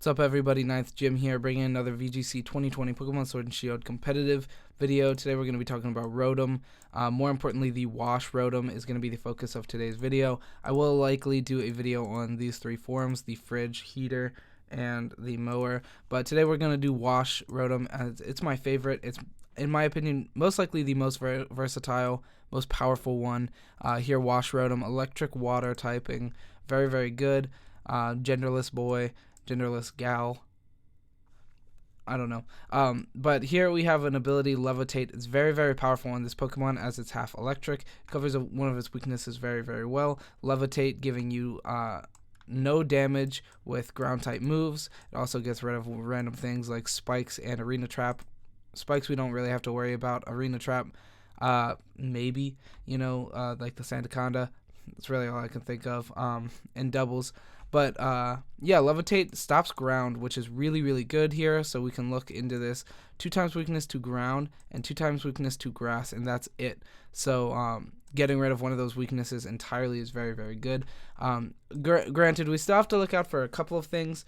What's up, everybody? Ninth Jim here, bringing another VGC 2020 Pokemon Sword and Shield competitive video. Today we're going to be talking about Rotom. More importantly, the Wash Rotom is going to be the focus of today's video. I will likely do a video on these three forms, the Fridge, Heater, and the Mower. But today we're going to do Wash Rotom, as it's my favorite. It's, in my opinion, most likely the most versatile, most powerful one. Here, Wash Rotom, electric water typing, very, very good. Genderless boy. Genderless gal. I don't know. But here we have an ability, Levitate. It's very, very powerful on this Pokemon as it's half electric. It covers one of its weaknesses very, very well. Levitate giving you no damage with ground type moves. It also gets rid of random things like Spikes and Arena Trap. Spikes we don't really have to worry about. Arena Trap, maybe, like the Sandaconda. That's really all I can think of. And doubles. But, yeah, Levitate stops ground, which is really, really good here. So we can look into this. 2 times weakness to ground and 2 times weakness to grass, and that's it. So, getting rid of one of those weaknesses entirely is very, very good. Granted, we still have to look out for a couple of things.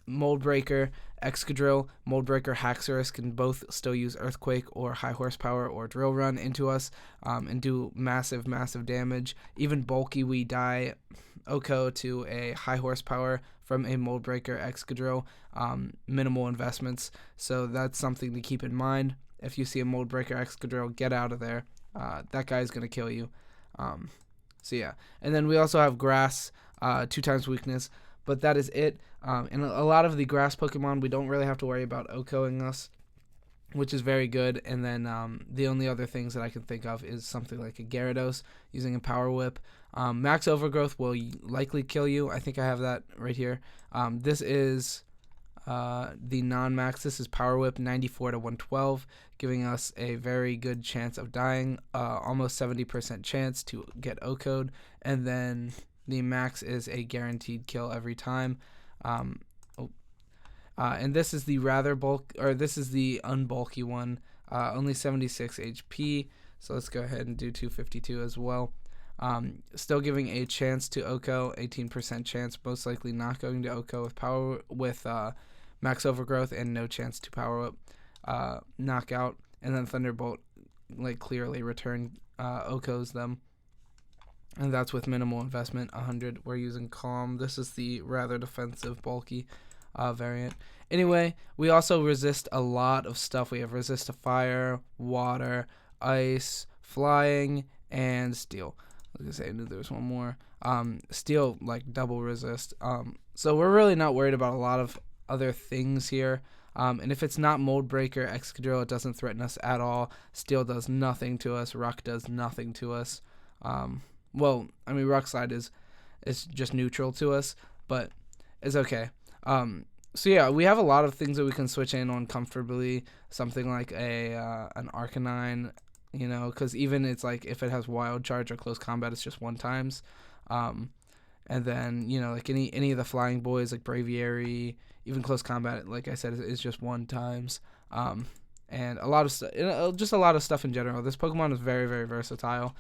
Mold Breaker, Excadrill, Mold Breaker, Haxorus can both still use Earthquake or High Horsepower or Drill Run into us and do massive, massive damage. Even Bulky, we die Oko to a High Horsepower from a Mold Breaker Excadrill. Minimal investments, so that's something to keep in mind. If you see a Mold Breaker Excadrill, get out of there. That guy's going to kill you. So yeah, and then we also have Grass, 2 times weakness. But that is it. And a lot of the grass Pokemon, we don't really have to worry about OHKOing us, which is very good. And then the only other things that I can think of is something like a Gyarados using a Power Whip. Max Overgrowth will likely kill you. I think I have that right here. This is the non-max. This is Power Whip, 94 to 112, giving us a very good chance of dying. Almost 70% chance to get OHKO'd. And then the max is a guaranteed kill every time. And this is the this is the unbulky one. Only 76 HP. So let's go ahead and do 252 as well. Still giving a chance to OHKO, 18% chance, most likely not going to OHKO with max overgrowth and no chance to power up knockout. And then Thunderbolt, like, clearly return OHKOs them. And that's with minimal investment, 100. We're using Calm. This is the rather defensive, bulky variant. Anyway, we also resist a lot of stuff. We have resist to fire, water, ice, flying, and steel. I was going to say, I knew there was one more. Steel, like, double resist. So we're really not worried about a lot of other things here. And if it's not Mold Breaker, Excadrill, it doesn't threaten us at all. Steel does nothing to us. Rock does nothing to us. Well, I mean, Rock Slide is just neutral to us, but it's okay. So yeah, we have a lot of things that we can switch in on comfortably. Something like an Arcanine, because even it's like if it has Wild Charge or Close Combat, it's just 1 times. And then like any of the flying boys like Braviary, even Close Combat, like I said, is just 1 times. And a lot of stuff, just a lot of stuff in general. This Pokemon is very, very versatile.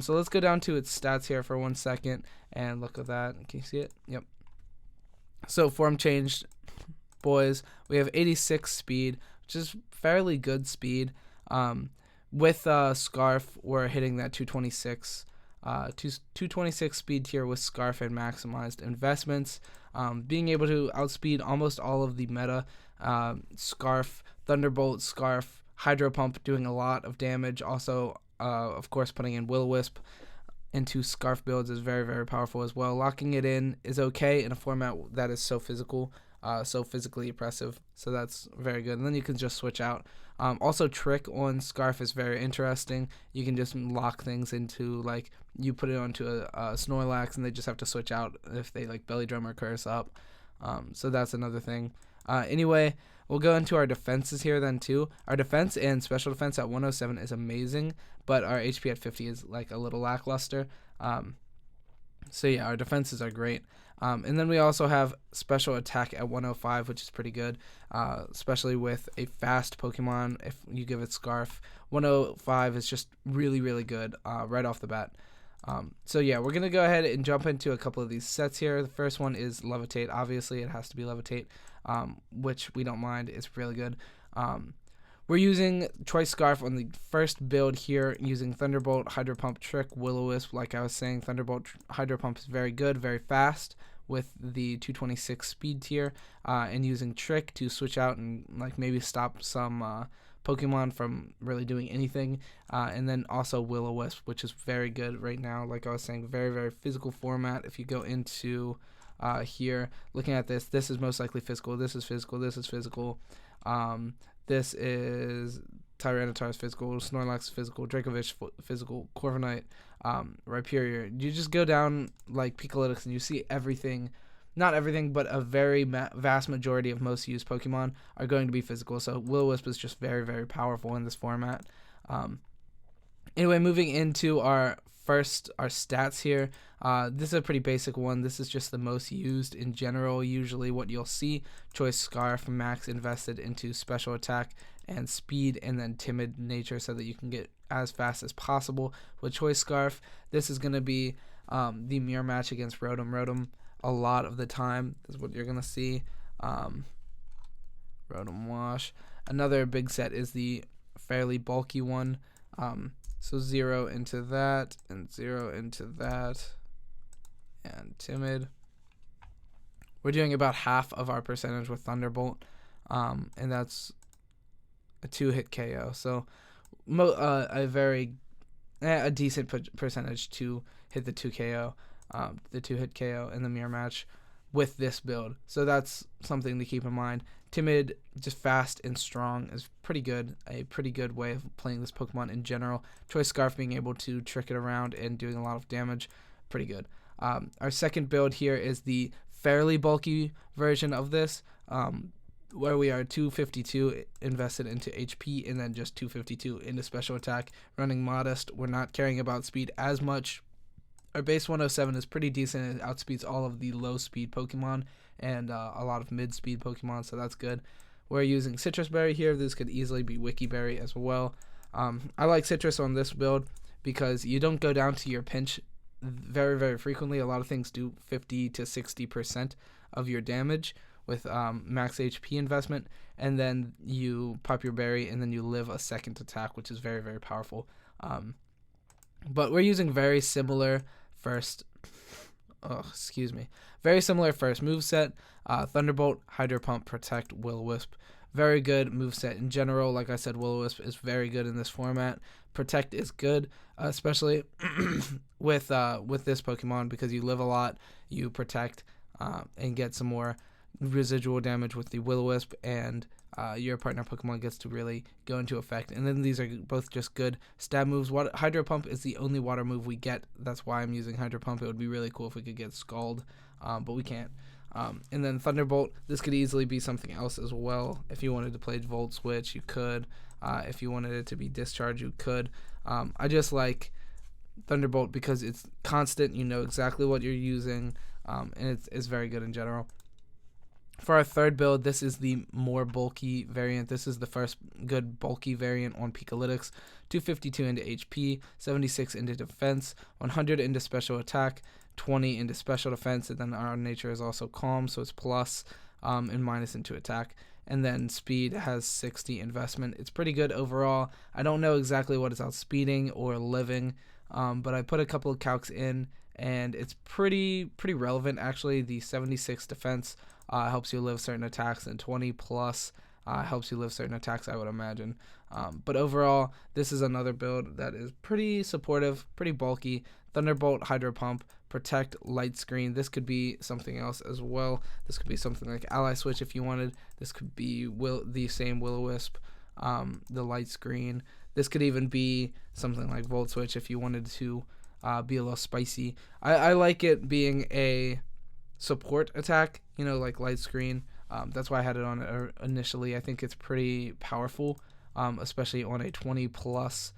So let's go down to its stats here for 1 second and look at that. Can you see it? Yep. So form changed, boys. We have 86 speed, which is fairly good speed. With Scarf, we're hitting that 226. 226 speed here with Scarf and maximized investments. Being able to outspeed almost all of the meta. Scarf, Thunderbolt, Scarf, Hydro Pump doing a lot of damage. Also, of course, putting in Will-O-Wisp into Scarf builds is very, very powerful as well. Locking it in is okay in a format that is so physical, so physically oppressive. So that's very good. And then you can just switch out. Also, Trick on Scarf is very interesting. You can just lock things into, like, you put it onto a Snorlax and they just have to switch out if they, like, Belly Drum or Curse up. So that's another thing. Anyway, we'll go into our defenses here then too. Our defense and special defense at 107 is amazing, but our HP at 50 is like a little lackluster. So yeah, our defenses are great. And then we also have special attack at 105, which is pretty good, especially with a fast Pokemon. If you give it Scarf, 105 is just really, really good right off the bat. So yeah, we're going to go ahead and jump into a couple of these sets here. The first one is Levitate. Obviously, it has to be Levitate, which we don't mind. It's really good. We're using Choice Scarf on the first build here, using Thunderbolt, Hydro Pump, Trick, Will-O-Wisp. Like I was saying, Thunderbolt, Hydro Pump is very good, very fast with the 226 speed tier, and using Trick to switch out and like maybe stop some Pokemon from really doing anything, and then also Will-O-Wisp, which is very good right now. Like I was saying, very, very physical format. If you go into here, looking at this, this is most likely physical, this is physical, this is physical, this is Tyranitar's physical, Snorlax physical, Dracovish physical, Corviknight, Rhyperior. You just go down like Picolytics and you see everything. Not everything, but a very vast majority of most used Pokemon are going to be physical. So Will-O-Wisp is just very, very powerful in this format. Anyway, moving into our stats here. This is a pretty basic one. This is just the most used in general. Usually what you'll see, Choice Scarf, max invested into special attack and speed, and then timid nature so that you can get as fast as possible. With Choice Scarf, this is going to be the mirror match against Rotom. A lot of the time is what you're going to see. Rotom-Wash. Another big set is the fairly bulky one. So 0 into that, and 0 into that, and timid. We're doing about half of our percentage with Thunderbolt, and that's a 2-hit KO. So a decent percentage to hit the 2-hit KO in the mirror match with this build. So that's something to keep in mind. Timid, just fast and strong, is pretty good. A pretty good way of playing this Pokemon in general. Choice Scarf being able to trick it around and doing a lot of damage, pretty good. Our second build here is the fairly bulky version of this, where we are 252 invested into HP and then just 252 into special attack. Running modest, we're not caring about speed as much. Our base 107 is pretty decent. It outspeeds all of the low speed Pokemon and a lot of mid speed Pokemon, so that's good. We're using Citrus Berry here. This could easily be Wiki Berry as well. I like Citrus on this build because you don't go down to your pinch very, very frequently. A lot of things do 50 to 60% of your damage with max HP investment, and then you pop your berry and then you live a second attack, which is very, very powerful. But we're using very similar first moveset. Thunderbolt, Hydro Pump, Protect, Will-O-Wisp. Very good moveset in general. Like I said, Will-O-Wisp is very good in this format. Protect is good, especially with this Pokemon, because you live a lot, you protect and get some more residual damage with the Will-O-Wisp, and your partner Pokemon gets to really go into effect. And then these are both just good stab moves. Hydro Pump is the only water move we get. That's why I'm using Hydro Pump. It would be really cool if we could get Scald, but we can't. And then Thunderbolt, this could easily be something else as well. If you wanted to play Volt Switch, you could. If you wanted it to be Discharge, you could. I just like Thunderbolt because it's constant. You know exactly what you're using, and it's very good in general. For our third build, this is the more bulky variant. This is the first good bulky variant on Picolytics. 252 into HP, 76 into defense, 100 into special attack, 20 into special defense, and then our nature is also calm, so it's plus and minus into attack. And then speed has 60 investment. It's pretty good overall. I don't know exactly what it's outspeeding or living, but I put a couple of calcs in, and it's pretty relevant actually. The 76 defense helps you live certain attacks, and 20 plus helps you live certain attacks, I would imagine. But overall, this is another build that is pretty supportive, pretty bulky. Thunderbolt, Hydro Pump, Protect, Light Screen. This could be something else as well. This could be something like Ally Switch if you wanted. This could be the same Will-O-Wisp, the Light Screen. This could even be something like Volt Switch if you wanted to be a little spicy. I like it being a support attack, you know, like Light Screen. That's why I had it on initially. I think it's pretty powerful, especially on a 20 plus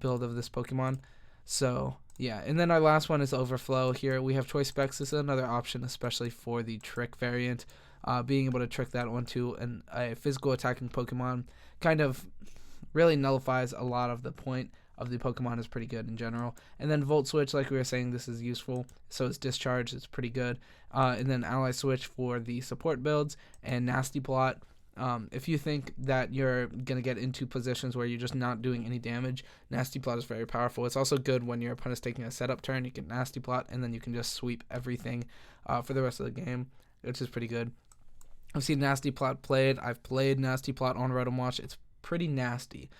build of this Pokemon. So yeah, and then our last one is Overflow. Here we have Choice Specs. This is another option, especially for the Trick variant. Being able to trick that onto a physical attacking Pokemon kind of really nullifies a lot of the point of the Pokemon is pretty good in general. And then Volt Switch, like we were saying, this is useful. So it's Discharge, it's pretty good. And then Ally Switch for the support builds, and Nasty Plot. If you think that you're going to get into positions where you're just not doing any damage, Nasty Plot is very powerful. It's also good when your opponent's taking a setup turn. You can Nasty Plot, and then you can just sweep everything for the rest of the game, which is pretty good. I've seen Nasty Plot played. I've played Nasty Plot on Rotom-Wash. It's pretty nasty.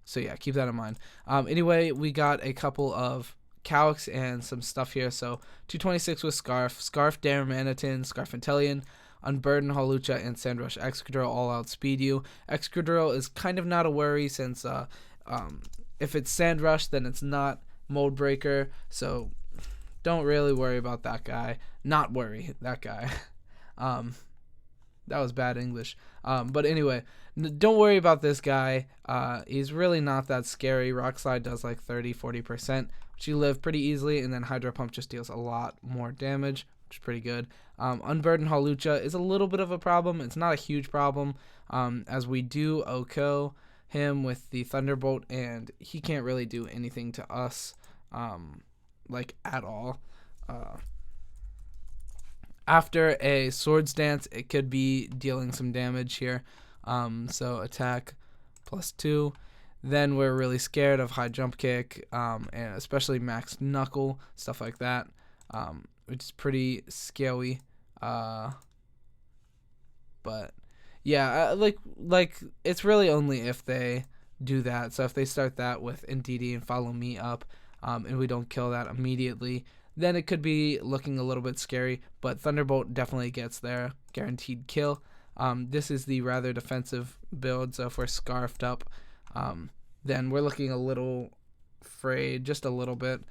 So yeah, keep that in mind. Anyway, we got a couple of calcs and some stuff here. So 226 with Scarf, Darmanitan, Scarf Inteleon, Unburden, Hawlucha, and Sandrush Excadrill all outspeed you. Excadrill is kind of not a worry since if it's Sandrush, then it's not Mold Breaker. So don't really worry about that guy. Not worry, that guy. That was bad English. But anyway, don't worry about this guy. He's really not that scary. Rock Slide does like 30-40%, which you live pretty easily, and then Hydro Pump just deals a lot more damage, which is pretty good. Unburdened Hawlucha is a little bit of a problem. It's not a huge problem, as we do OHKO him with the Thunderbolt, and he can't really do anything to us, like at all. After a Swords Dance, it could be dealing some damage here. So attack +2. Then we're really scared of High Jump Kick, and especially Max Knuckle, stuff like that, which is pretty scary. But yeah, like it's really only if they do that. So if they start that with Indeedee and Follow Me Up, and we don't kill that immediately, then it could be looking a little bit scary, but Thunderbolt definitely gets there. Guaranteed kill. This is the rather defensive build, so if we're scarfed up, then we're looking a little frayed, just a little bit.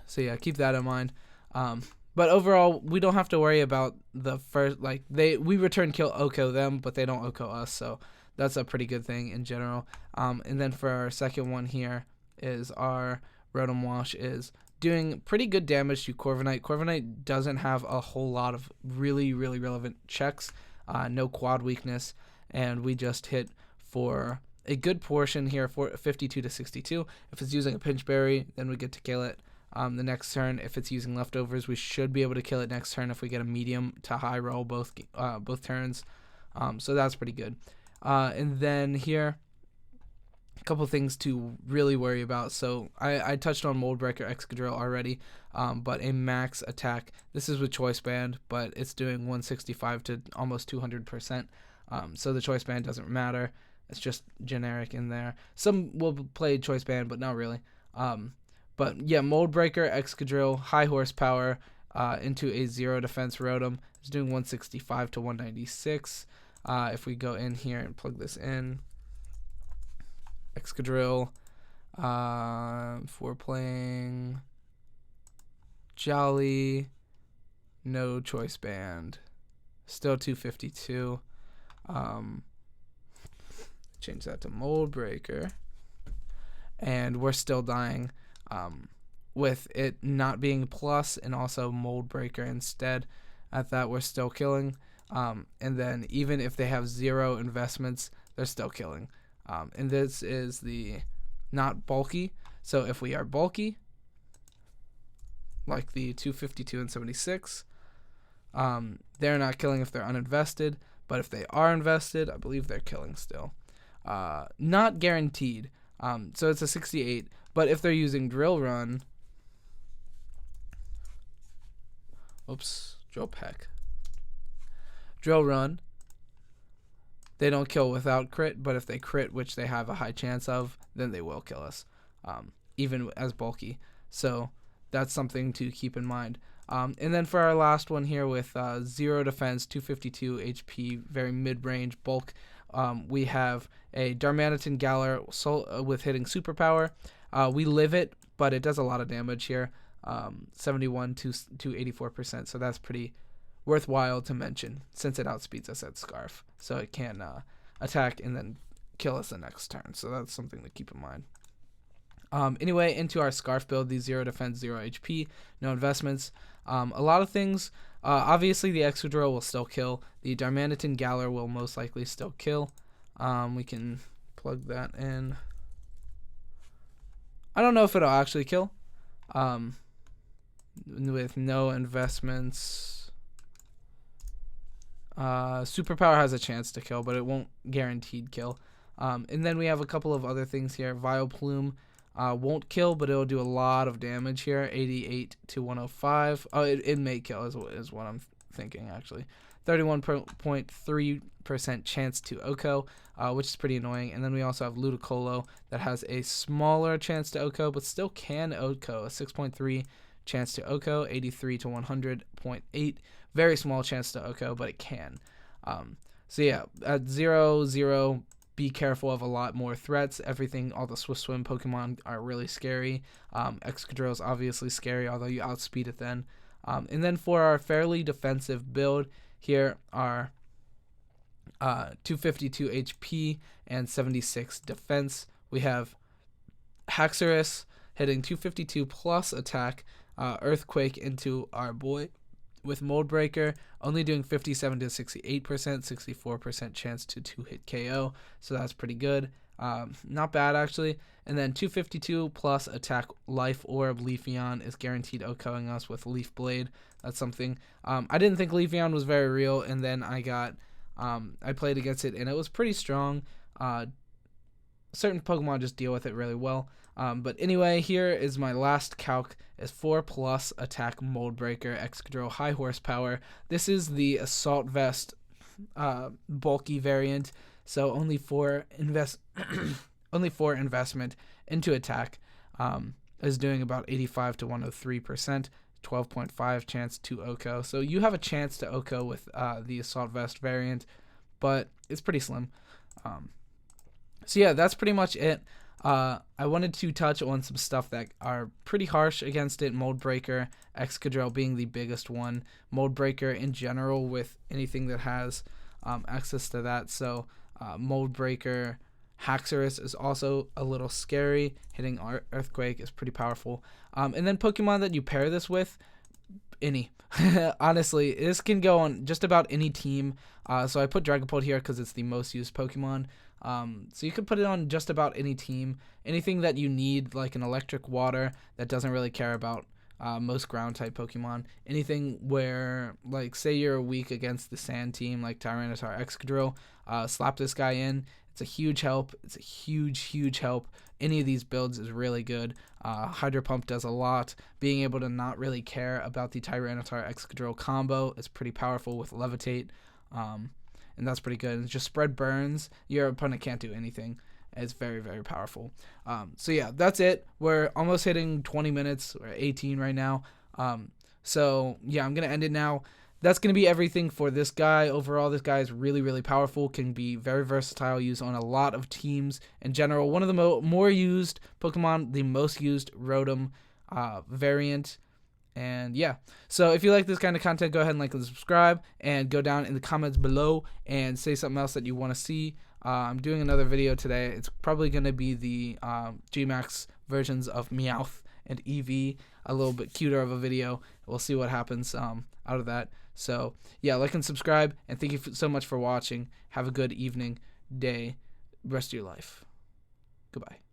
So yeah, keep that in mind. But overall, we don't have to worry about the first, we return kill OHKO them, but they don't OHKO us, so that's a pretty good thing in general. And then for our second one here is our Rotom-Wash is doing pretty good damage to Corviknight. Corviknight doesn't have a whole lot of really relevant checks, no quad weakness, and we just hit for a good portion here for 52-62. If it's using a Pinch Berry, then we get to kill it the next turn. If it's using leftovers, we should be able to kill it next turn if we get a medium to high roll both turns. So that's pretty good. And then here, a couple things to really worry about. So I touched on Mold Breaker Excadrill already, but a max attack. This is with Choice Band, but it's doing 165 to almost 200%. So the Choice Band doesn't matter. It's just generic in there. Some will play Choice Band, but not really. But yeah, Mold Breaker Excadrill, high horsepower, into a 0 defense Rotom. It's doing 165 to 196. If we go in here and plug this in, Excadrill, if we're playing Jolly, no Choice Band, still 252. Change that to Mold Breaker, and we're still dying, with it not being plus and also Mold Breaker instead. At that, we're still killing, and then even if they have 0 investments, they're still killing. And this is the not bulky. So if we are bulky, like the 252 and 76, they're not killing if they're uninvested. But if they are invested, I believe they're killing still. Not guaranteed. So it's a 68. But if they're using Drill Run, Drill Peck. Drill Run, they don't kill without crit, but if they crit, which they have a high chance of, then they will kill us, even as bulky. So that's something to keep in mind. And then for our last one here with 0 defense, 252 HP, very mid-range bulk, we have a Darmanitan Galar with hitting superpower. We live it, but it does a lot of damage here, 71 to 84%, so that's pretty worthwhile to mention since it outspeeds us at Scarf. So it can attack and then kill us the next turn, so that's something to keep in mind. Anyway, into our Scarf build, the 0 defense, 0 HP, no investments. A lot of things. Obviously, the Excadrill will still kill. The Darmanitan Galar will most likely still kill. We can plug that in. I don't know if it'll actually kill. With no investments. Superpower has a chance to kill, but it won't guaranteed kill. And then we have a couple of other things here. Vileplume won't kill, but it'll do a lot of damage here. 88 to 105. Oh, it may kill is what I'm thinking, actually. 31.3% chance to OHKO, which is pretty annoying. And then we also have Ludicolo that has a smaller chance to OHKO, but still can OHKO. A 6.3 chance to OHKO, 83 to 100.8. Very small chance to OHKO, but it can. So yeah, at 0-0, be careful of a lot more threats. Everything, all the Swift Swim Pokemon are really scary. Excadrill is obviously scary, although you outspeed it then. And then for our fairly defensive build, here are 252 HP and 76 defense. We have Haxorus hitting 252 plus attack, Earthquake into our boy with Mold Breaker, only doing 57 to 68%, 64% chance to 2-hit KO, so that's pretty good. Not bad, actually. And then 252 plus attack Life Orb Leafeon is guaranteed OHKOing us with Leaf Blade. That's something. I didn't think Leafeon was very real, and then I played against it, and it was pretty strong. Certain Pokemon just deal with it really well. But anyway, here is my last calc. Is 4 plus attack Mold Breaker, Excadrill high horsepower. This is the Assault Vest bulky variant, so only 4 investment into attack is doing about 85 to 103%, 12.5 chance to OHKO. So you have a chance to OHKO with the Assault Vest variant, but it's pretty slim. So yeah, that's pretty much it. I wanted to touch on some stuff that are pretty harsh against it. Mold Breaker, Excadrill being the biggest one. Mold Breaker in general with anything that has access to that. So Mold Breaker, Haxorus is also a little scary. Hitting Earthquake is pretty powerful. And then Pokemon that you pair this with, any. Honestly, this can go on just about any team. So I put Dragapult here because it's the most used Pokemon. So you could put it on just about any team. Anything that you need, like an Electric Water that doesn't really care about most ground type Pokemon. Anything where, like, say you're weak against the Sand team, like Tyranitar, Excadrill, slap this guy in. It's a huge help. It's a huge help. Any of these builds is really good. Hydro Pump does a lot. Being able to not really care about the Tyranitar Excadrill combo is pretty powerful with Levitate. And that's pretty good. And just spread burns. Your opponent can't do anything. It's very powerful. So yeah, that's it. We're almost hitting 20 minutes. We're at 18 right now. So yeah, I'm going to end it now. That's going to be everything for this guy. Overall, this guy is really powerful. Can be very versatile. Used on a lot of teams in general. One of the more used Pokemon. The most used Rotom variant. And yeah, so if you like this kind of content, go ahead and like and subscribe, and go down in the comments below and say something else that you want to see. I'm doing another video today. It's probably going to be the Gmax versions of Meowth and Eevee, a little bit cuter of a video. We'll see what happens out of that. So yeah, like and subscribe, and thank you so much for watching. Have a good evening, day, rest of your life. Goodbye.